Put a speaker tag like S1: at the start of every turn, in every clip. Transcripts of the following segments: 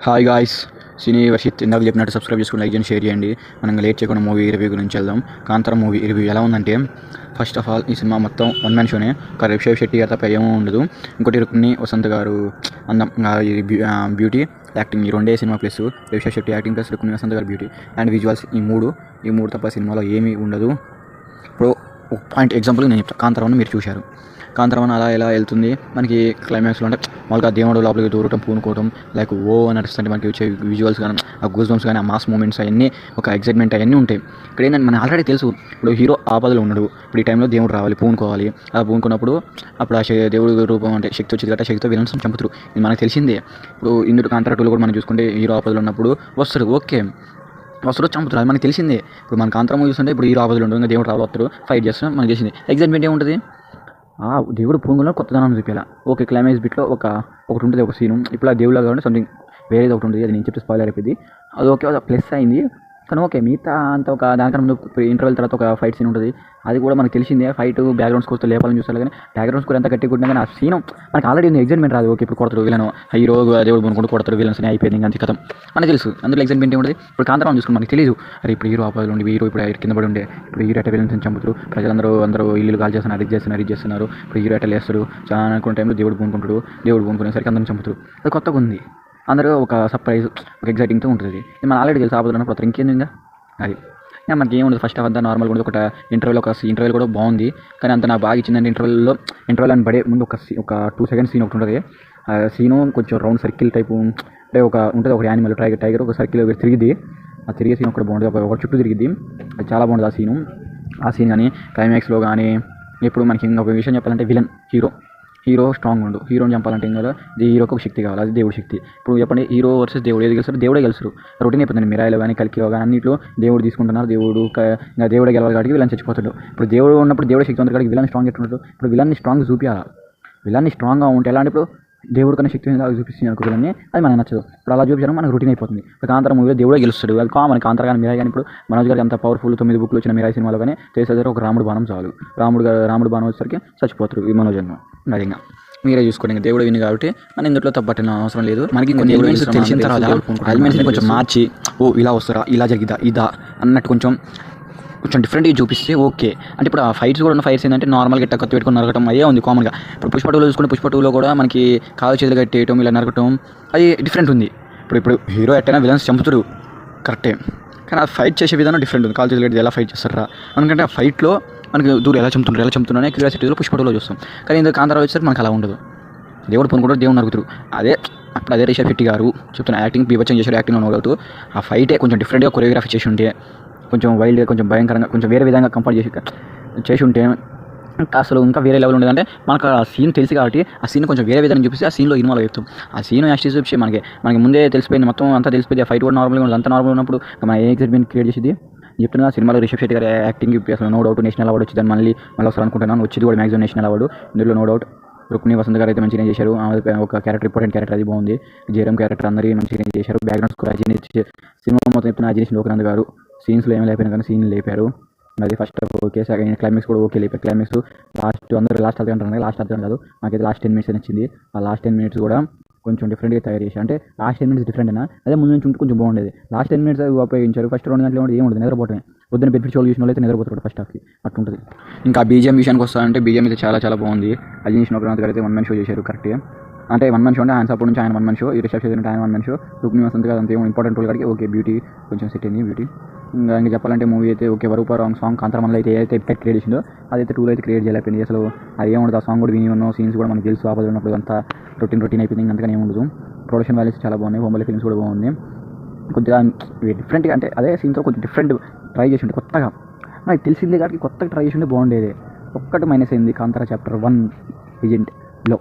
S1: Hi guys, సినీ వర్షిత్ ఇందాక చెప్పినట్టు subscribe చేసుకుని లైక్ చేయండి, షేర్ చేయండి. మనం లేట్ చేయకుండా మూవీ రివ్యూ గురించి వెళ్దాం. కాంతార మూవీ రివ్యూ ఎలా ఉందంటే, ఫస్ట్ ఆఫ్ ఆల్ ఈ సినిమా మొత్తం వన్ మ్యాన్ షోనే. ఒక రిషబ్ శెట్టి గారు తప్ప ఏమీ ఉండదు. ఇంకోటి రుక్మిణి వసంత్ గారు అందం, బ్యూటీ యాక్టింగ్, ఈ రెండే cinema plus Rishab Shetty acting plus Rukmini Vasanth garu beauty and visuals, ఈ మూడు తప్ప సినిమాలో ఏమీ ఉండదు. ఇప్పుడు ఒక పాయింట్ ఎగ్జాంపుల్ నేను చెప్తాను. కాంతారావుని మీరు చూశారు. కాంతారావన్ అలా ఎలా వెళ్తుంది, మనకి క్లైమాక్స్లో అంటే మామూలుగా దేవుడు లోపలికి దూరటం, పూనుకోవటం, లైక్ ఓ అని నడుస్తుంటే మనకి వచ్చే విజువల్స్ కానీ, ఆ గూస్ బంప్స్ కానీ, ఆ మాస్ మూమెంట్స్ అవన్నీ, ఒక ఎక్సైట్మెంట్ అవన్నీ ఉంటాయి. ఇక్కడ ఏంటంటే మనకు ఆల్రెడీ తెలుసు, ఇప్పుడు హీరో ఆపదలో ఉన్నాడు, ఇప్పుడు ఈ టైంలో దేవుడు రావాలి, పూనుకోవాలి. అలా పూనుకున్నప్పుడు అప్పుడు ఆ దేవుడు రూపం అంటే శక్తి వచ్చింది కాబట్టి శక్తితో విలన్స్ చంపుతారు. ఇది మనకు తెలిసిందే. ఇప్పుడు ఇందులో కాంతారా 2 కూడా మనం చూసుకుంటే హీరో ఆపదలో ఉన్నప్పుడు వస్తాడు, ఓకే వస్తాడు, చంపుతారు, అది మనకు తెలిసిందే. ఇప్పుడు మన కాంతారా మూవీ చూస్తుంటే ఇప్పుడు హీరో ఆపదలు ఉండదు, ఇంకా దేవుడు రావాలి, వస్తాడు, ఫైట్ చేస్తాడు, మనకు తెలిసింది. ఎగ్జైట్మెంట్ ఏముంటుంది, దేవుడు పూనుగులో కొత్తదనం చూపించాలి. ఓకే, క్లైమాక్స్ బిట్లో ఒకటి ఉంటుంది, ఒక సీను. ఇప్పుడు ఆ దేవుళ్ళ కాబట్టి సంథింగ్ వేరేది ఒకటి ఉంటుంది, అది నేను చెప్తే స్పాయిలర్ అయిపోయింది. అది ఓకే, అది ప్లస్ అయింది. కానీ ఓకే, మిగతా అంత ఒక దానికన్నా ముందు ఇంటర్వెల్ తర్వాత ఒక ఫైట్ సీన్ ఉంటుంది, అది కూడా మనకు తెలిసిందే. ఫైట్ బ్యాక్గ్రౌండ్ స్కోర్తో లేపాలని చూస్తారు, కానీ బ్యాక్గ్రౌండ్ స్కోర్ ఎంత గట్టి కొట్టినా కానీ ఆ సీన్ మనకు ఆల్రెడీ ఎగ్జైట్మెంట్ రాదు. ఓకే, ఇప్పుడు కొడతాడు విలను, హీరో దేవుడు కొనుక్కుంటూ కొడతాడు విలన్స్ అని అయిపోయింది, ఇంకా కథం మనకు తెలుసు. అందులో ఎగ్జైట్మెంట్ ఉంటుంది. ఇప్పుడు కాంతారావు చూసుకుని మనకు తెలియదు, అరే ఇప్పుడు హీరో ఆపదలు ఉండి హీరో ఇప్పుడు కింద పడి ఉండే, ఇప్పుడు హీరో అట్ట విలన్స్ చంపుతారు, ప్రజలందరూ ఇల్లు కాల్ చేస్తున్నారు, ఇది చేస్తున్నారు, ఇప్పుడు హీరో అట్ట లేస్తాడు, చాలా అనుకున్న టైంలో దేవుడు పూనుకునేసరికి అందరిని చంపుతారు. అది కొత్తగా ఉంది, అందరూ ఒక సర్ప్రైజ్, ఒక ఎగ్జైటింగ్తో ఉంటుంది. మనం ఆల్రెడీ తెలుసు ఆపదలు ఉన్నప్పుడు ఇంకేంది ఇంకా అది మనకి ఏముండదు. ఫస్ట్ అంతా నార్మల్గా ఉండదు. ఒక ఇంటర్వెల్ కూడా బాగుంది, కానీ అంత నాకు బాగా ఇచ్చిందంటే ఇంటర్వెల్ అని పడే ముందు ఒక 2 seconds సీన్ ఒకటి ఉంటుంది. ఆ సీను కొంచెం రౌండ్ సర్కిల్ టైపు అంటే ఉంటుంది, ఒక యానిమల్ టైగర్ ఒక సర్కిల్ తిరిగిద్ది, ఆ తిరిగే సీన్ ఒకటి బాగుంటుంది, ఒక చుట్టూ తిరిగిద్ది, అది చాలా బాగుంటుంది ఆ సీన్ కానీ క్లైమాక్స్లో కానీ. ఇప్పుడు మనకి ఇంకొక విషయం చెప్పాలంటే విలన్ హీరో స్ట్రాంగ్ ఉండు, హీరోని చంపాలంటే ఇంకా హీరోకి ఒక శక్తి కావాలి, అది దేవుడి శక్తి. ఇప్పుడు చెప్పండి, హీరో వర్సెస్ దేవుడు ఏది గెలుస్తారు, దేవుడే గెలుస్తారు. రొటీన్ అయిపోతుంది. మిరాయిలో కానీ కల్కిలో కానీ అన్నింటిలో దేవుడు తీసుకుంటున్నారు, దేవుడే గెలవాలి కాబట్టి విలన్ చచ్చిపోతాడు. ఇప్పుడు దేవుడు ఉన్నప్పుడు దేవుడే శక్తి ఉంటుంది కాబట్టి విలన్ స్ట్రాంగ్ ఎట్టుంటాడు. ఇప్పుడు విలన్ని స్ట్రాంగ్ చూపించాలి, విలన్ని స్ట్రాంగ్గా ఉంటే ఎలా అంటే ఇప్పుడు దేవుడు కన్నా శక్తి చూపిస్తుంది అనుకో విలన్ని, అది మనకు నచ్చదు. ఇప్పుడు అలా చూపించడం మనకు రొటీన్ అయిపోతుంది. ఇప్పుడు కాంతారా మూవీలో దేవుడే గెలుస్తాడు, అది కామన్. కాంతారా కానీ మిరాయి కానీ ఇప్పుడు మనోజ్ గారికి అంత పవర్ఫుల్ 9 బుక్లు వచ్చిన మిరాయి సినిమాలో కానీ చేసేదారు ఒక రాముడు బాణం చాలు, రాముడు బాణం వచ్చేసరికి చచ్చిపోతారు ఈ మనోజ్ జన్మ. అది ఇంకా మీరే చూసుకోండి, ఇంకా దేవుడు విని కాబట్టి మన ఇందులో తప్పట్టిన అవసరం లేదు. మనకి కొన్ని ఎలిమెంట్స్ తెలిసిన తర్వాత ఎలిమెంట్స్ని కొంచెం మార్చి, ఓ ఇలా వస్తారా, ఇలా జరిగిదా, ఇదా అన్నట్టు కొంచెం డిఫరెంట్గా చూపిస్తే ఓకే. అంటే ఇప్పుడు ఆ ఫైట్స్ కూడా ఉన్న ఫైట్స్ ఏంటంటే నార్మల్గా ఇట్లా కత్తి పెట్టుకుని నరకటం అదే ఉంది కామన్గా. ఇప్పుడు పుష్ప 2లో చూసుకుంటే పుష్ప 2లో కూడా మనకి కాలు చేతులు కట్టేయటం, ఇలా నరకటం, అది డిఫరెంట్ ఉంది. ఇప్పుడు హీరో ఎట్టైనా విలన్స్ చంపుతాడు కరెక్టే, కానీ ఆ ఫైట్ చేసే విధానం డిఫరెంట్ ఉంది. కాలు చేతులు కట్టి ఎలా ఫైట్ చేస్తారా, ఎందుకంటే ఆ ఫైట్లో మనకి దూరం ఎలా చంపుతున్నారనే క్యూరియాసిటీలో పుష్ప 2లో చూస్తాం. కానీ ఇందులో కాంతారా వచ్చేసరికి మనకు అలా ఉండదు. దేవుడు పొనుకుంటారు, దేవుడు నరుగుతారు. అదే రిషబ్ శెట్టి గారు చెప్తున్న యాక్టింగ్ బీభత్సం చేశారు, యాక్టింగ్ నవ్వుతూ. ఆ ఫైటే కొంచెం డిఫరెంట్గా కొరియోగ్రఫీ చేసి ఉంటే, కొంచెం వైల్డ్గా, కొంచెం భయంకరంగా, కొంచెం వేరే విధంగా కంఫర్ట్ చేసి ఉంటే అసలు ఇంకా వేరే లెవెల్ ఉండేది. అంటే మనకు ఆ సీన్ తెలుసు కాబట్టి ఆ సీన్ కొంచెం వేరే విధంగా చూపిస్తే ఆ సీన్లో ఇన్వాల్వ్ అవుతాం. ఆ సీన్ యాక్చువల్ చూపించి మనకి ముందే తెలిసిపోయింది, మొత్తం అంతా తెలిసిపోయింది. ఆ ఫైట్ కూడా నార్మల్గా ఉండదు, అంత నార్మల్ ఉన్నప్పుడు మన ఏ ఎక్సైట్మెంట్ క్రియేట్ చేసేది చెప్తున్నా. సినిమాలో రిషబ్ శెట్టి గారి యాక్టింగ్ అసలు నో డౌట్ నేషనల్ అవార్డు వచ్చిందని మళ్ళీ వస్తారు అనుకుంటున్నాను. వచ్చేది కూడా మ్యాక్సిమం నేషనల్ అవార్డు, ఇందులో నో డౌట్. రుక్మిణి వసంత్ గారు అయితే మంచిగా చేశారు, ఒక క్యారెక్టర్ ఇంపార్టెంట్ క్యారెక్టర్, అది బాగుంది. జయరామ్ క్యారెక్టర్ అందరూ మంచిగా చేశారు. బ్యాక్గ్రౌండ్ స్కోర్ అజయ్, సినిమా మొత్తం చెప్తున్న అజయ్ లోకనాథ్ గారు సీన్స్లో ఏమి లేకపోయినా కానీ సీన్లు లేపారు. అది ఫస్ట్ ఓకే, సెకండ్ క్లైమాక్స్ కూడా ఓకే లేపారు. క్లైమాక్స్ అందరూ లాస్ట్ అర్థం అంటారు, లాస్ట్ అర్థం కాదు, నాకైతే లాస్ట్ 10 minutes నచ్చింది. ఆ లాస్ట్ 10 minutes కూడా కొంచెం డిఫరెంట్గా తయారు చేశారు. అంటే లాస్ట్ 10 minutes డిఫరెంట్ అయినా అదే ముందు నుంచి ఉంటే కొంచెం బాగుండేది. లాస్ట్ 10 minutes ఉపయోగించారు. ఫస్ట్ 2 గంటలు ఏమి ఉంటుంది, నిద్రపోవటమే. పొద్దున్న బెనిఫిట్ షోలు చూసిన వాళ్ళు అయితే నిద్రపోతారు ఫస్ట్ హాఫ్కి, అట్లుంటుంది. ఇంకా బీజిఎం విషయానికి వస్తారంటే బీజిఎం అయితే చాలా చాలా బాగుంది. అజయ్ లోకనాథ్ గారు అయితే 1 man షో చేశారు కరెక్ట్గా. అంటే 1 man షో అంటే ఆయన సపోర్ట్ నుంచి ఆయన 1 man షో, ఈ రిషబ్ శెట్టి ఆయన 1 man షో, రుక్మిణి వసంత్ గారు అంత ఇంపార్టెంట్ రోల్ కాడికి ఓకే. బ్యూటీ కొంచెం సెట్ అయింది, బ్యూటీ. ఇంకా చెప్పాలంటే మూవీ అయితే ఓకే. వరూపా రాంగ్ సాంగ్ కాంతారామన్లో అయితే ఏదైతే ఎఫెక్ట్ క్రియేట్ చేసిందో అదైతే 2లో అయితే క్రియేట్ చేయలేకపోయింది. అసలు అది ఏముండదు, ఆ సాంగ్ కూడా విని ఉన్న సీన్స్ కూడా మనకి తెలుసు. ఆపదలు ఉన్నప్పుడు అంతా రొటీన్ అయిపోయింది, అంతగానే ఏముండదు. ప్రొడక్షన్ వాల్యూస్ చాలా బాగున్నాయి, హోంబలి ఫిల్మ్స్ కూడా బాగుంది. కొద్దిగా డిఫరెంట్గా, అంటే అదే సీన్తో కొంచెం డిఫరెంట్ ట్రై చేసి ఉంటే కొత్తగా, నాకు తెలిసిందే కాబట్టి కొత్తగా ట్రై చేసి ఉంటే బాగుండేది. ఒక్కటి మైనస్ అయింది కాంతారా చాప్టర్ 1 ఏజెంట్లో.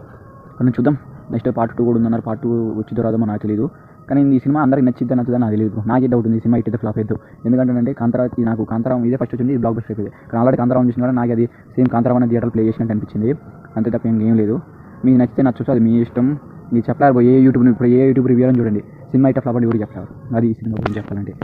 S1: కొంచెం చూద్దాం, నెక్స్ట్ పార్ట్ 2 కూడా ఉందన్నారు. పార్ట్ 2 వచ్చిందో రాదో నాకు తెలియదు, కానీ ఈ సినిమా అందరికి నచ్చుద్దా నాకు తెలియదు. నాకే డౌట్ ఉంది ఈ సినిమా ఇట్టయితే ఫ్లాప్ అవుతుంది. ఎందుకంటే నాకు కాంతారాం ఇదే ఫస్ట్ వచ్చింది, బ్లాక్ బస్టర్ అయిపోయింది. కానీ ఆల్రెడీ కాంతారాం చూసిన కూడా నాకు అది సేమ్ కాంతారాం అనే థియేటర్ ప్లే చేసినట్టు అనిపించింది, అంతే తప్ప ఏం లేదు. మీకు నచ్చితే నచ్చచ్చు, అది మీ ఇష్టం. మీరు చెప్పలేరు ఏ యూట్యూబ్ రివ్యూ అని చూడండి, సినిమా ఇట్లా ఫ్లాప్ అని ఎవరు చెప్తారు. అది ఈ సినిమా గురించి చెప్పాలంటే.